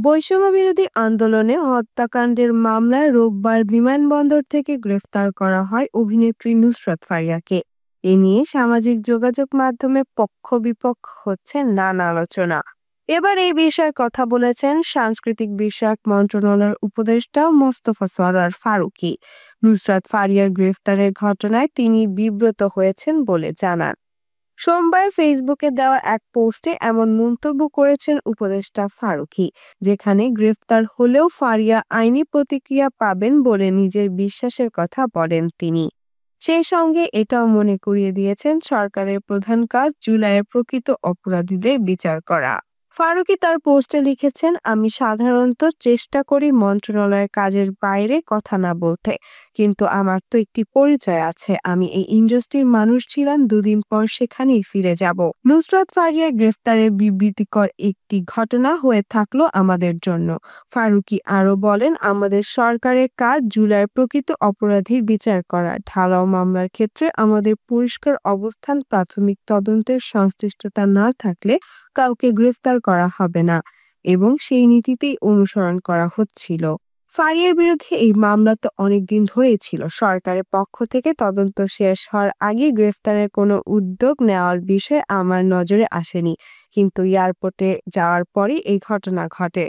বৈষম্যবিরোধী আন্দোলনে হত্যাকাণ্ডের মামলায় রোববার বিমানবন্দর থেকে গ্রেফতার করা হয় অভিনেত্রী নুসরাত ফারিয়াকে। এ নিয়ে সামাজিক যোগাযোগ মাধ্যমে পক্ষ বিপক্ষ হচ্ছে নানা আলোচনা। এবার এই বিষয়ে কথা বলেছেন সাংস্কৃতিক বিষয়ক মন্ত্রণালয়ের উপদেষ্টা মোস্তফা সরোয়ার ফারুকী। নুসরাত ফারিয়ার গ্রেফতারের ঘটনায় তিনি বিব্রত হয়েছেন বলে জানান। সোমবার ফেসবুকে দেওয়া এক পোস্টে এমন মন্তব্য করেছেন উপদেষ্টা ফারুকী, যেখানে গ্রেফতার হলেও ফারিয়া আইনি প্রতিক্রিয়া পাবেন বলে নিজের বিশ্বাসের কথা বলেন তিনি। সেই সঙ্গে এটাও মনে করিয়ে দিয়েছেন সরকারের প্রধান কাজ জুলাইয়ের প্রকৃত অপরাধীদের বিচার করা। ফারুকী তার পোস্টে লিখেছেন, আমি সাধারণত চেষ্টা করি মন্ত্রণালয়ের কাজের বাইরে কথা না বলতে, কিন্তু আমার তো একটি পরিচয় আছে। আমি এই ইন্ডাস্ট্রির মানুষ ছিলাম, দুদিন পর সেখানেই ফিরে যাব। নুসরাত ফারিয়ার গ্রেফতারের বিবৃতিকর একটি ঘটনা হয়ে থাকলো আমাদের জন্য। ফারুকী আরও বলেন, আমাদের সরকারের কাজ জুলাইয়ের প্রকৃত অপরাধীর বিচার করা। ঢালাও মামলার ক্ষেত্রে আমাদের পরিষ্কার অবস্থান, প্রাথমিক তদন্তের সংশ্লিষ্টতা না থাকলে কাউকে গ্রেফতার করা হবে না এবং সেই নীতিতেই অনুসরণ করা হচ্ছিল। ফারিয়ার বিরুদ্ধে এই মামলা তো অনেকদিন ধরেই ছিল। সরকারের পক্ষ থেকে তদন্ত শেষ হওয়ার আগে গ্রেফতারের কোনো উদ্যোগ নেওয়ার বিষয়ে আমার নজরে আসেনি, কিন্তু এয়ারপোর্টে যাওয়ার পরই এই ঘটনা ঘটে।